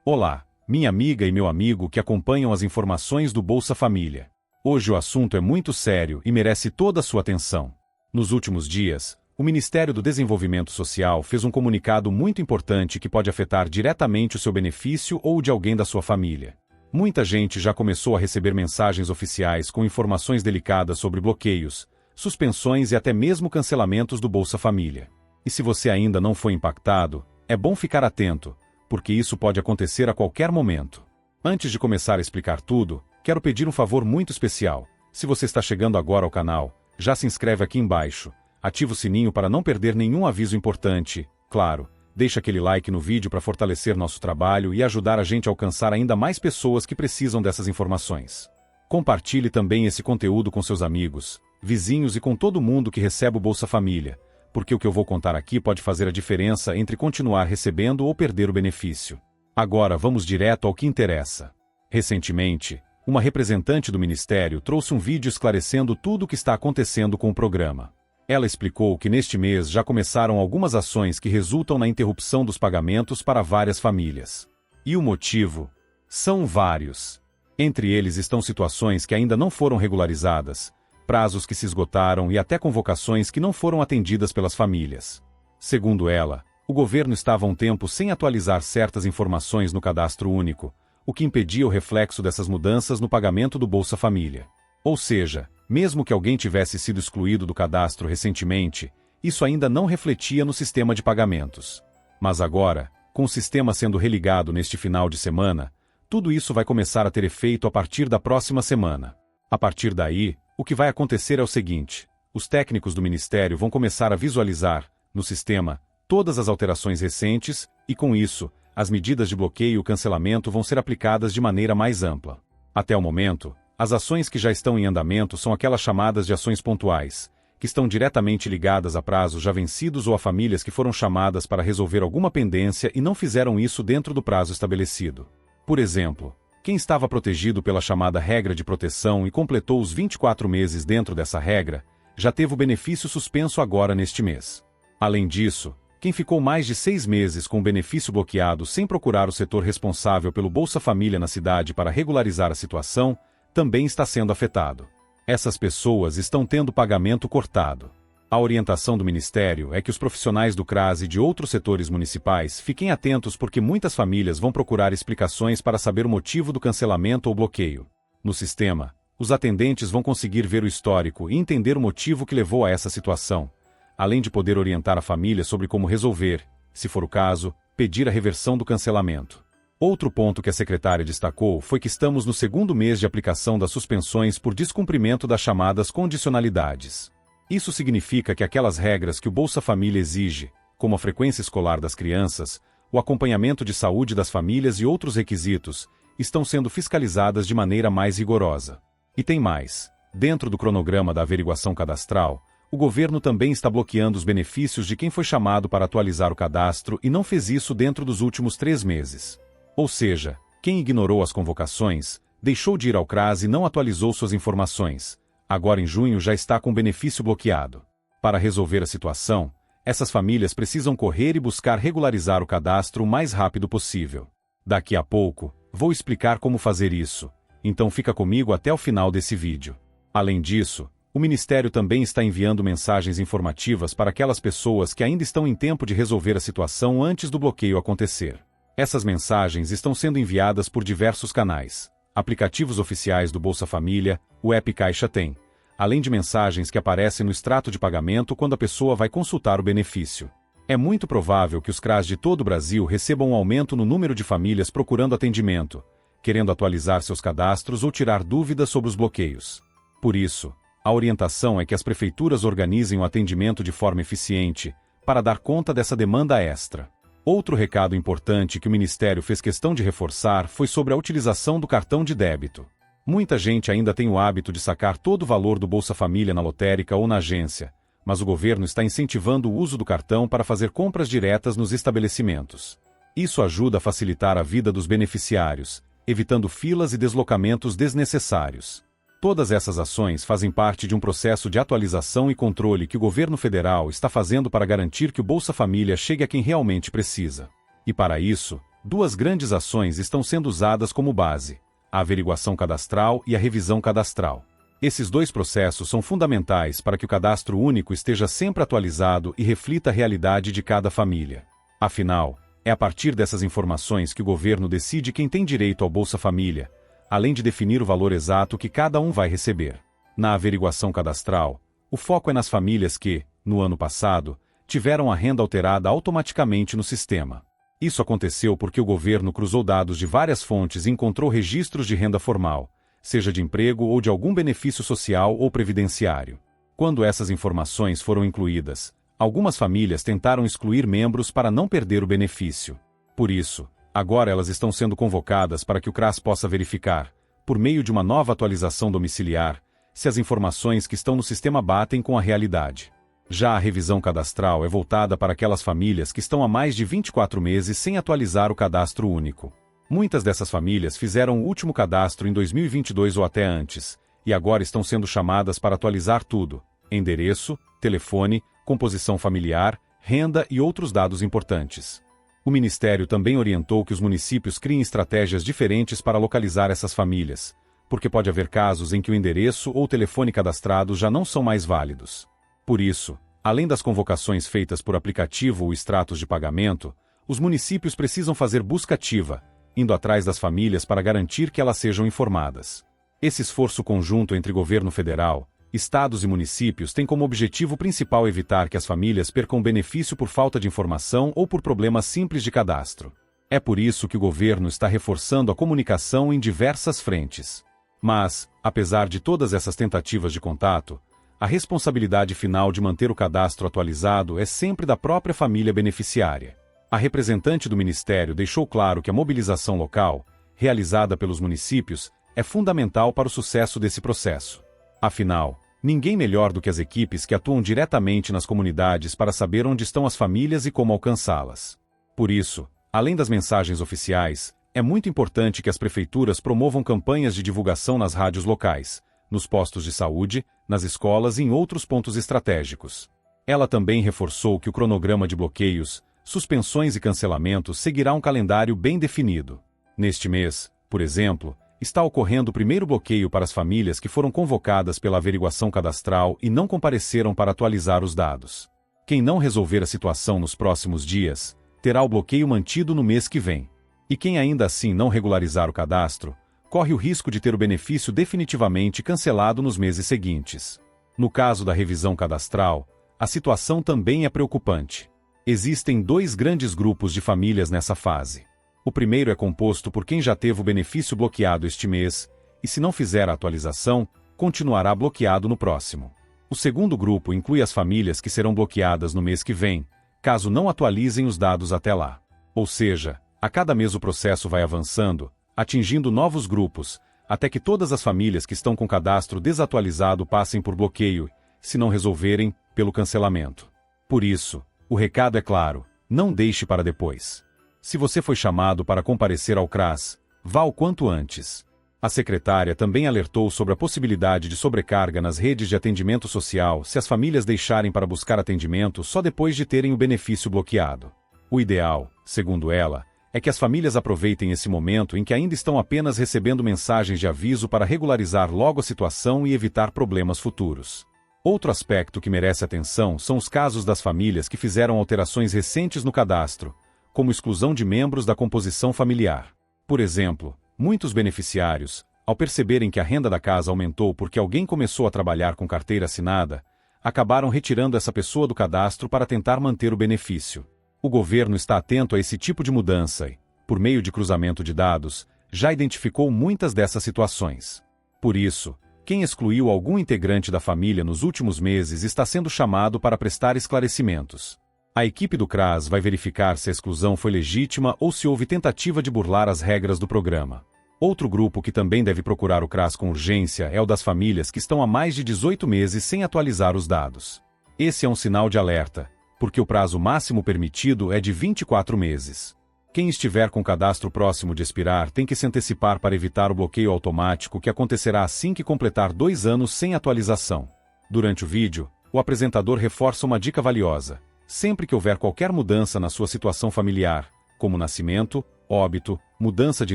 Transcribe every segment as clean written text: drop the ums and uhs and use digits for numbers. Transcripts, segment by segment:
Olá, minha amiga e meu amigo que acompanham as informações do Bolsa Família. Hoje o assunto é muito sério e merece toda a sua atenção. Nos últimos dias, o Ministério do Desenvolvimento Social fez um comunicado muito importante que pode afetar diretamente o seu benefício ou o de alguém da sua família. Muita gente já começou a receber mensagens oficiais com informações delicadas sobre bloqueios, suspensões e até mesmo cancelamentos do Bolsa Família. E se você ainda não foi impactado, é bom ficar atento, porque isso pode acontecer a qualquer momento. Antes de começar a explicar tudo, quero pedir um favor muito especial. Se você está chegando agora ao canal, já se inscreve aqui embaixo, ativa o sininho para não perder nenhum aviso importante, claro, deixa aquele like no vídeo para fortalecer nosso trabalho e ajudar a gente a alcançar ainda mais pessoas que precisam dessas informações. Compartilhe também esse conteúdo com seus amigos, vizinhos e com todo mundo que recebe o Bolsa Família, porque o que eu vou contar aqui pode fazer a diferença entre continuar recebendo ou perder o benefício. Agora vamos direto ao que interessa. Recentemente, uma representante do Ministério trouxe um vídeo esclarecendo tudo o que está acontecendo com o programa. Ela explicou que neste mês já começaram algumas ações que resultam na interrupção dos pagamentos para várias famílias. E o motivo? São vários. Entre eles estão situações que ainda não foram regularizadas, prazos que se esgotaram e até convocações que não foram atendidas pelas famílias. Segundo ela, o governo estava há um tempo sem atualizar certas informações no cadastro único, o que impedia o reflexo dessas mudanças no pagamento do Bolsa Família. Ou seja, mesmo que alguém tivesse sido excluído do cadastro recentemente, isso ainda não refletia no sistema de pagamentos. Mas agora, com o sistema sendo religado neste final de semana, tudo isso vai começar a ter efeito a partir da próxima semana. A partir daí, o que vai acontecer é o seguinte: os técnicos do Ministério vão começar a visualizar, no sistema, todas as alterações recentes, e com isso, as medidas de bloqueio e cancelamento vão ser aplicadas de maneira mais ampla. Até o momento, as ações que já estão em andamento são aquelas chamadas de ações pontuais, que estão diretamente ligadas a prazos já vencidos ou a famílias que foram chamadas para resolver alguma pendência e não fizeram isso dentro do prazo estabelecido. Por exemplo, quem estava protegido pela chamada regra de proteção e completou os 24 meses dentro dessa regra, já teve o benefício suspenso agora neste mês. Além disso, quem ficou mais de 6 meses com o benefício bloqueado sem procurar o setor responsável pelo Bolsa Família na cidade para regularizar a situação, também está sendo afetado. Essas pessoas estão tendo pagamento cortado. A orientação do Ministério é que os profissionais do CRAS e de outros setores municipais fiquem atentos porque muitas famílias vão procurar explicações para saber o motivo do cancelamento ou bloqueio. No sistema, os atendentes vão conseguir ver o histórico e entender o motivo que levou a essa situação, além de poder orientar a família sobre como resolver, se for o caso, pedir a reversão do cancelamento. Outro ponto que a secretária destacou foi que estamos no segundo mês de aplicação das suspensões por descumprimento das chamadas condicionalidades. Isso significa que aquelas regras que o Bolsa Família exige, como a frequência escolar das crianças, o acompanhamento de saúde das famílias e outros requisitos, estão sendo fiscalizadas de maneira mais rigorosa. E tem mais. Dentro do cronograma da averiguação cadastral, o governo também está bloqueando os benefícios de quem foi chamado para atualizar o cadastro e não fez isso dentro dos últimos 3 meses. Ou seja, quem ignorou as convocações, deixou de ir ao CRAS e não atualizou suas informações, agora em junho já está com o benefício bloqueado. Para resolver a situação, essas famílias precisam correr e buscar regularizar o cadastro o mais rápido possível. Daqui a pouco, vou explicar como fazer isso, então fica comigo até o final desse vídeo. Além disso, o Ministério também está enviando mensagens informativas para aquelas pessoas que ainda estão em tempo de resolver a situação antes do bloqueio acontecer. Essas mensagens estão sendo enviadas por diversos canais, aplicativos oficiais do Bolsa Família, o app Caixa Tem, além de mensagens que aparecem no extrato de pagamento quando a pessoa vai consultar o benefício. É muito provável que os CRAS de todo o Brasil recebam um aumento no número de famílias procurando atendimento, querendo atualizar seus cadastros ou tirar dúvidas sobre os bloqueios. Por isso, a orientação é que as prefeituras organizem o atendimento de forma eficiente, para dar conta dessa demanda extra. Outro recado importante que o Ministério fez questão de reforçar foi sobre a utilização do cartão de débito. Muita gente ainda tem o hábito de sacar todo o valor do Bolsa Família na lotérica ou na agência, mas o governo está incentivando o uso do cartão para fazer compras diretas nos estabelecimentos. Isso ajuda a facilitar a vida dos beneficiários, evitando filas e deslocamentos desnecessários. Todas essas ações fazem parte de um processo de atualização e controle que o governo federal está fazendo para garantir que o Bolsa Família chegue a quem realmente precisa. E para isso, Duas grandes ações estão sendo usadas como base: a averiguação cadastral e a revisão cadastral. Esses dois processos são fundamentais para que o cadastro único esteja sempre atualizado e reflita a realidade de cada família. Afinal, é a partir dessas informações que o governo decide quem tem direito ao Bolsa Família, além de definir o valor exato que cada um vai receber. Na averiguação cadastral, o foco é nas famílias que, no ano passado, tiveram a renda alterada automaticamente no sistema. Isso aconteceu porque o governo cruzou dados de várias fontes e encontrou registros de renda formal, seja de emprego ou de algum benefício social ou previdenciário. Quando essas informações foram incluídas, algumas famílias tentaram excluir membros para não perder o benefício. Por isso, agora elas estão sendo convocadas para que o CRAS possa verificar, por meio de uma nova atualização domiciliar, se as informações que estão no sistema batem com a realidade. Já a revisão cadastral é voltada para aquelas famílias que estão há mais de 24 meses sem atualizar o cadastro único. Muitas dessas famílias fizeram o último cadastro em 2022 ou até antes, e agora estão sendo chamadas para atualizar tudo: endereço, telefone, composição familiar, renda e outros dados importantes. O Ministério também orientou que os municípios criem estratégias diferentes para localizar essas famílias, porque pode haver casos em que o endereço ou telefone cadastrados já não são mais válidos. Por isso, além das convocações feitas por aplicativo ou extratos de pagamento, os municípios precisam fazer busca ativa, indo atrás das famílias para garantir que elas sejam informadas. Esse esforço conjunto entre governo federal, estados e municípios tem como objetivo principal evitar que as famílias percam benefício por falta de informação ou por problemas simples de cadastro. É por isso que o governo está reforçando a comunicação em diversas frentes. Mas, apesar de todas essas tentativas de contato, a responsabilidade final de manter o cadastro atualizado é sempre da própria família beneficiária. A representante do Ministério deixou claro que a mobilização local, realizada pelos municípios, é fundamental para o sucesso desse processo. Afinal, ninguém melhor do que as equipes que atuam diretamente nas comunidades para saber onde estão as famílias e como alcançá-las. Por isso, além das mensagens oficiais, é muito importante que as prefeituras promovam campanhas de divulgação nas rádios locais, nos postos de saúde, nas escolas e em outros pontos estratégicos. Ela também reforçou que o cronograma de bloqueios, suspensões e cancelamentos seguirá um calendário bem definido. Neste mês, por exemplo, está ocorrendo o primeiro bloqueio para as famílias que foram convocadas pela averiguação cadastral e não compareceram para atualizar os dados. Quem não resolver a situação nos próximos dias, terá o bloqueio mantido no mês que vem. E quem ainda assim não regularizar o cadastro, corre o risco de ter o benefício definitivamente cancelado nos meses seguintes. No caso da revisão cadastral, a situação também é preocupante. Existem dois grandes grupos de famílias nessa fase. O primeiro é composto por quem já teve o benefício bloqueado este mês, e se não fizer a atualização, continuará bloqueado no próximo. O segundo grupo inclui as famílias que serão bloqueadas no mês que vem, caso não atualizem os dados até lá. Ou seja, a cada mês o processo vai avançando, atingindo novos grupos, até que todas as famílias que estão com cadastro desatualizado passem por bloqueio, se não resolverem, pelo cancelamento. Por isso, o recado é claro: não deixe para depois. Se você foi chamado para comparecer ao CRAS, vá o quanto antes. A secretária também alertou sobre a possibilidade de sobrecarga nas redes de atendimento social se as famílias deixarem para buscar atendimento só depois de terem o benefício bloqueado. O ideal, segundo ela, é que as famílias aproveitem esse momento em que ainda estão apenas recebendo mensagens de aviso para regularizar logo a situação e evitar problemas futuros. Outro aspecto que merece atenção são os casos das famílias que fizeram alterações recentes no cadastro, como exclusão de membros da composição familiar. Por exemplo, muitos beneficiários, ao perceberem que a renda da casa aumentou porque alguém começou a trabalhar com carteira assinada, acabaram retirando essa pessoa do cadastro para tentar manter o benefício. O governo está atento a esse tipo de mudança e, por meio de cruzamento de dados, já identificou muitas dessas situações. Por isso, quem excluiu algum integrante da família nos últimos meses está sendo chamado para prestar esclarecimentos. A equipe do CRAS vai verificar se a exclusão foi legítima ou se houve tentativa de burlar as regras do programa. Outro grupo que também deve procurar o CRAS com urgência é o das famílias que estão há mais de 18 meses sem atualizar os dados. Esse é um sinal de alerta, porque o prazo máximo permitido é de 24 meses. Quem estiver com o cadastro próximo de expirar tem que se antecipar para evitar o bloqueio automático que acontecerá assim que completar 2 anos sem atualização. Durante o vídeo, o apresentador reforça uma dica valiosa. Sempre que houver qualquer mudança na sua situação familiar, como nascimento, óbito, mudança de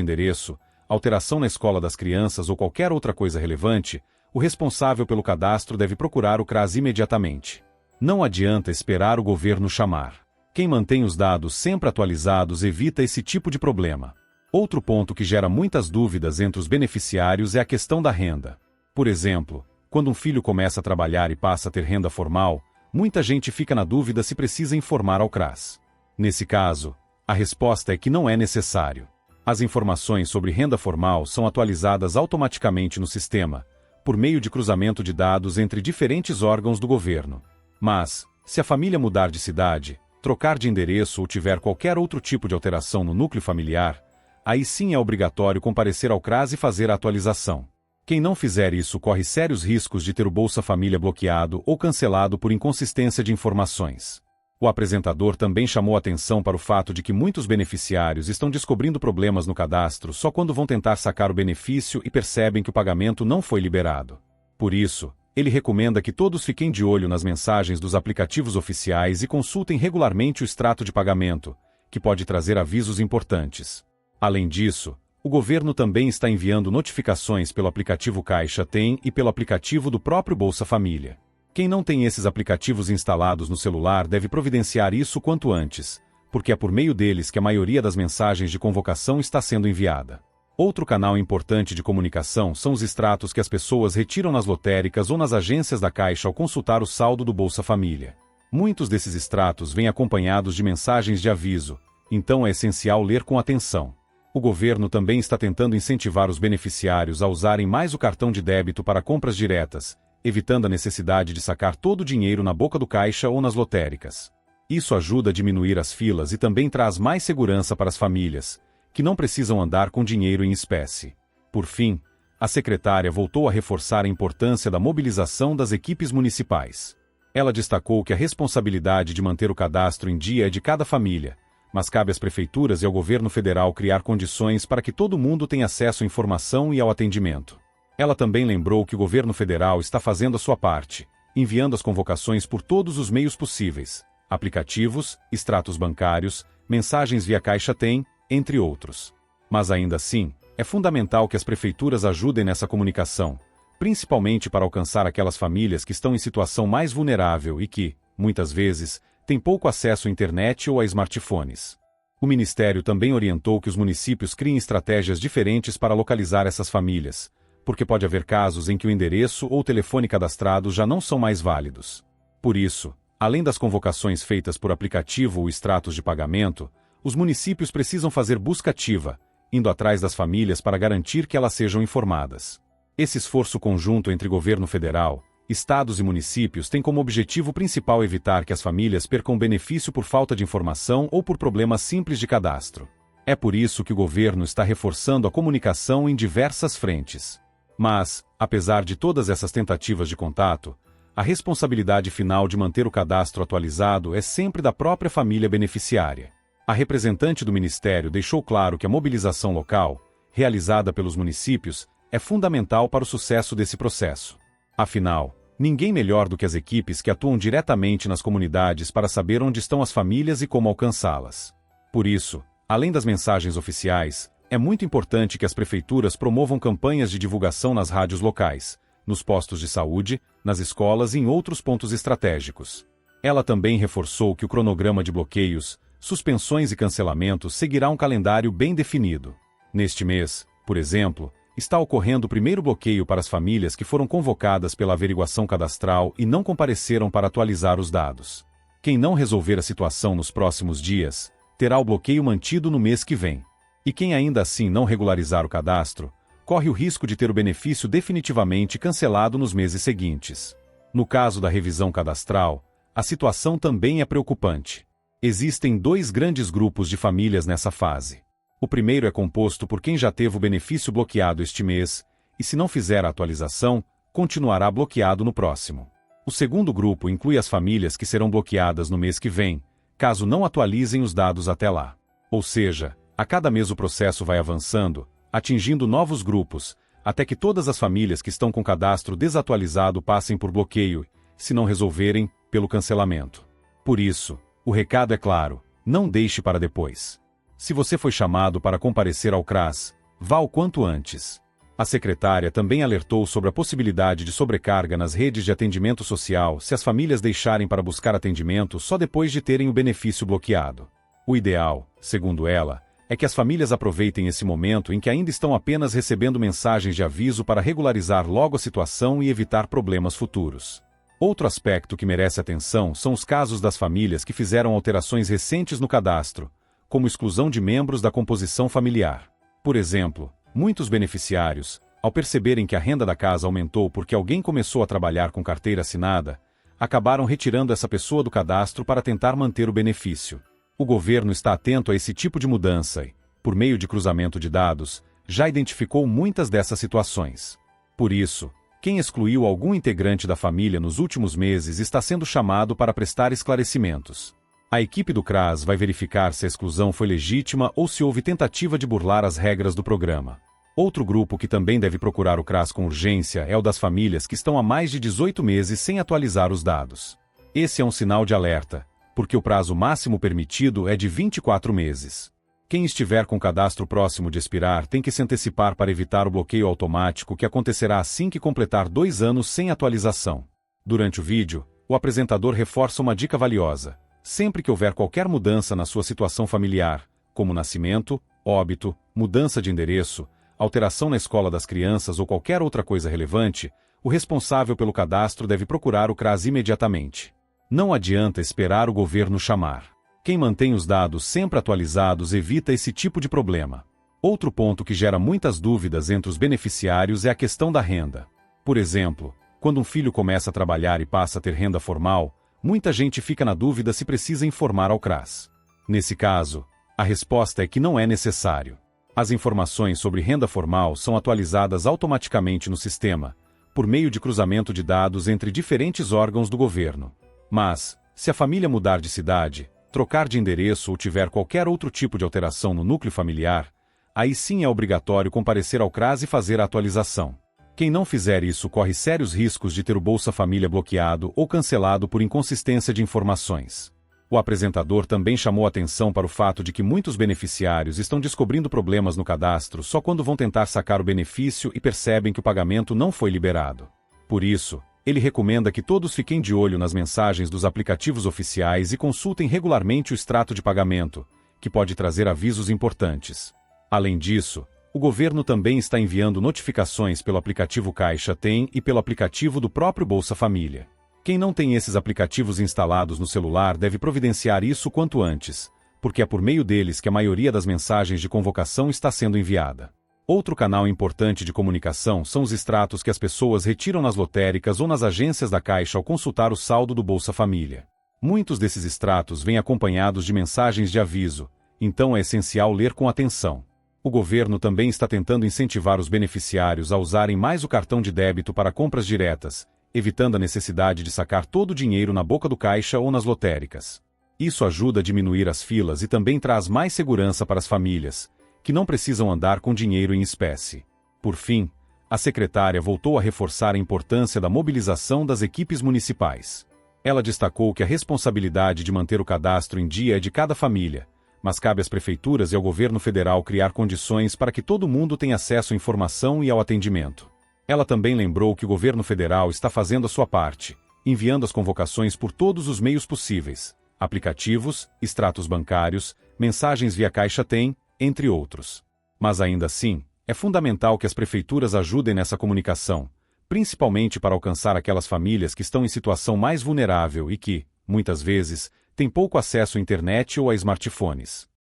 endereço, alteração na escola das crianças ou qualquer outra coisa relevante, o responsável pelo cadastro deve procurar o CRAS imediatamente. Não adianta esperar o governo chamar. Quem mantém os dados sempre atualizados evita esse tipo de problema. Outro ponto que gera muitas dúvidas entre os beneficiários é a questão da renda. Por exemplo, quando um filho começa a trabalhar e passa a ter renda formal, muita gente fica na dúvida se precisa informar ao CRAS. Nesse caso, a resposta é que não é necessário. As informações sobre renda formal são atualizadas automaticamente no sistema, por meio de cruzamento de dados entre diferentes órgãos do governo. Mas, se a família mudar de cidade, trocar de endereço ou tiver qualquer outro tipo de alteração no núcleo familiar, aí sim é obrigatório comparecer ao CRAS e fazer a atualização. Quem não fizer isso corre sérios riscos de ter o Bolsa Família bloqueado ou cancelado por inconsistência de informações. O apresentador também chamou atenção para o fato de que muitos beneficiários estão descobrindo problemas no cadastro só quando vão tentar sacar o benefício e percebem que o pagamento não foi liberado. Por isso, ele recomenda que todos fiquem de olho nas mensagens dos aplicativos oficiais e consultem regularmente o extrato de pagamento, que pode trazer avisos importantes. Além disso, o governo também está enviando notificações pelo aplicativo Caixa Tem e pelo aplicativo do próprio Bolsa Família. Quem não tem esses aplicativos instalados no celular deve providenciar isso quanto antes, porque é por meio deles que a maioria das mensagens de convocação está sendo enviada. Outro canal importante de comunicação são os extratos que as pessoas retiram nas lotéricas ou nas agências da Caixa ao consultar o saldo do Bolsa Família. Muitos desses extratos vêm acompanhados de mensagens de aviso, então é essencial ler com atenção. O governo também está tentando incentivar os beneficiários a usarem mais o cartão de débito para compras diretas, evitando a necessidade de sacar todo o dinheiro na boca do caixa ou nas lotéricas. Isso ajuda a diminuir as filas e também traz mais segurança para as famílias, que não precisam andar com dinheiro em espécie. Por fim, a secretária voltou a reforçar a importância da mobilização das equipes municipais. Ela destacou que a responsabilidade de manter o cadastro em dia é de cada família, mas cabe às prefeituras e ao governo federal criar condições para que todo mundo tenha acesso à informação e ao atendimento. Ela também lembrou que o governo federal está fazendo a sua parte, enviando as convocações por todos os meios possíveis, aplicativos, extratos bancários, mensagens via Caixa Tem, entre outros. Mas ainda assim, é fundamental que as prefeituras ajudem nessa comunicação, principalmente para alcançar aquelas famílias que estão em situação mais vulnerável e que, muitas vezes, têm pouco acesso à internet ou a smartphones. O Ministério também orientou que os municípios criem estratégias diferentes para localizar essas famílias, porque pode haver casos em que o endereço ou o telefone cadastrados já não são mais válidos. Por isso, além das convocações feitas por aplicativo ou extratos de pagamento, os municípios precisam fazer busca ativa, indo atrás das famílias para garantir que elas sejam informadas. Esse esforço conjunto entre governo federal, estados e municípios tem como objetivo principal evitar que as famílias percam benefício por falta de informação ou por problemas simples de cadastro. É por isso que o governo está reforçando a comunicação em diversas frentes. Mas, apesar de todas essas tentativas de contato, a responsabilidade final de manter o cadastro atualizado é sempre da própria família beneficiária. A representante do Ministério deixou claro que a mobilização local, realizada pelos municípios, é fundamental para o sucesso desse processo. Afinal, ninguém melhor do que as equipes que atuam diretamente nas comunidades para saber onde estão as famílias e como alcançá-las. Por isso, além das mensagens oficiais, é muito importante que as prefeituras promovam campanhas de divulgação nas rádios locais, nos postos de saúde, nas escolas e em outros pontos estratégicos. Ela também reforçou que o cronograma de bloqueios, suspensões e cancelamentos seguirá um calendário bem definido. Neste mês, por exemplo, está ocorrendo o primeiro bloqueio para as famílias que foram convocadas pela averiguação cadastral e não compareceram para atualizar os dados. Quem não resolver a situação nos próximos dias, terá o bloqueio mantido no mês que vem. E quem ainda assim não regularizar o cadastro, corre o risco de ter o benefício definitivamente cancelado nos meses seguintes. No caso da revisão cadastral, a situação também é preocupante. Existem dois grandes grupos de famílias nessa fase. O primeiro é composto por quem já teve o benefício bloqueado este mês, e se não fizer a atualização, continuará bloqueado no próximo. O segundo grupo inclui as famílias que serão bloqueadas no mês que vem, caso não atualizem os dados até lá. Ou seja, a cada mês o processo vai avançando, atingindo novos grupos, até que todas as famílias que estão com cadastro desatualizado passem por bloqueio, se não resolverem, pelo cancelamento. Por isso, o recado é claro: não deixe para depois. Se você foi chamado para comparecer ao CRAS, vá o quanto antes. A secretária também alertou sobre a possibilidade de sobrecarga nas redes de atendimento social se as famílias deixarem para buscar atendimento só depois de terem o benefício bloqueado. O ideal, segundo ela, é que as famílias aproveitem esse momento em que ainda estão apenas recebendo mensagens de aviso para regularizar logo a situação e evitar problemas futuros. Outro aspecto que merece atenção são os casos das famílias que fizeram alterações recentes no cadastro, como exclusão de membros da composição familiar. Por exemplo, muitos beneficiários, ao perceberem que a renda da casa aumentou porque alguém começou a trabalhar com carteira assinada, acabaram retirando essa pessoa do cadastro para tentar manter o benefício. O governo está atento a esse tipo de mudança e, por meio de cruzamento de dados, já identificou muitas dessas situações. Por isso, quem excluiu algum integrante da família nos últimos meses está sendo chamado para prestar esclarecimentos. A equipe do CRAS vai verificar se a exclusão foi legítima ou se houve tentativa de burlar as regras do programa. Outro grupo que também deve procurar o CRAS com urgência é o das famílias que estão há mais de 18 meses sem atualizar os dados. Esse é um sinal de alerta, porque o prazo máximo permitido é de 24 meses. Quem estiver com o cadastro próximo de expirar tem que se antecipar para evitar o bloqueio automático que acontecerá assim que completar 2 anos sem atualização. Durante o vídeo, o apresentador reforça uma dica valiosa. Sempre que houver qualquer mudança na sua situação familiar, como nascimento, óbito, mudança de endereço, alteração na escola das crianças ou qualquer outra coisa relevante, o responsável pelo cadastro deve procurar o CRAS imediatamente. Não adianta esperar o governo chamar. Quem mantém os dados sempre atualizados evita esse tipo de problema. Outro ponto que gera muitas dúvidas entre os beneficiários é a questão da renda. Por exemplo, quando um filho começa a trabalhar e passa a ter renda formal, muita gente fica na dúvida se precisa informar ao CRAS. Nesse caso, a resposta é que não é necessário. As informações sobre renda formal são atualizadas automaticamente no sistema, por meio de cruzamento de dados entre diferentes órgãos do governo. Mas, se a família mudar de cidade, trocar de endereço ou tiver qualquer outro tipo de alteração no núcleo familiar, aí sim é obrigatório comparecer ao CRAS e fazer a atualização. Quem não fizer isso corre sérios riscos de ter o Bolsa Família bloqueado ou cancelado por inconsistência de informações. O apresentador também chamou atenção para o fato de que muitos beneficiários estão descobrindo problemas no cadastro só quando vão tentar sacar o benefício e percebem que o pagamento não foi liberado. Por isso, ele recomenda que todos fiquem de olho nas mensagens dos aplicativos oficiais e consultem regularmente o extrato de pagamento, que pode trazer avisos importantes. Além disso, o governo também está enviando notificações pelo aplicativo Caixa Tem e pelo aplicativo do próprio Bolsa Família. Quem não tem esses aplicativos instalados no celular deve providenciar isso quanto antes, porque é por meio deles que a maioria das mensagens de convocação está sendo enviada. Outro canal importante de comunicação são os extratos que as pessoas retiram nas lotéricas ou nas agências da Caixa ao consultar o saldo do Bolsa Família. Muitos desses extratos vêm acompanhados de mensagens de aviso, então é essencial ler com atenção. O governo também está tentando incentivar os beneficiários a usarem mais o cartão de débito para compras diretas, evitando a necessidade de sacar todo o dinheiro na boca do caixa ou nas lotéricas. Isso ajuda a diminuir as filas e também traz mais segurança para as famílias, que não precisam andar com dinheiro em espécie. Por fim, a secretária voltou a reforçar a importância da mobilização das equipes municipais. Ela destacou que a responsabilidade de manter o cadastro em dia é de cada família, mas cabe às prefeituras e ao governo federal criar condições para que todo mundo tenha acesso à informação e ao atendimento. Ela também lembrou que o governo federal está fazendo a sua parte, enviando as convocações por todos os meios possíveis, aplicativos, extratos bancários, mensagens via Caixa Tem, entre outros. Mas ainda assim, é fundamental que as prefeituras ajudem nessa comunicação, principalmente para alcançar aquelas famílias que estão em situação mais vulnerável e que, muitas vezes, têm pouco acesso à internet ou a smartphones.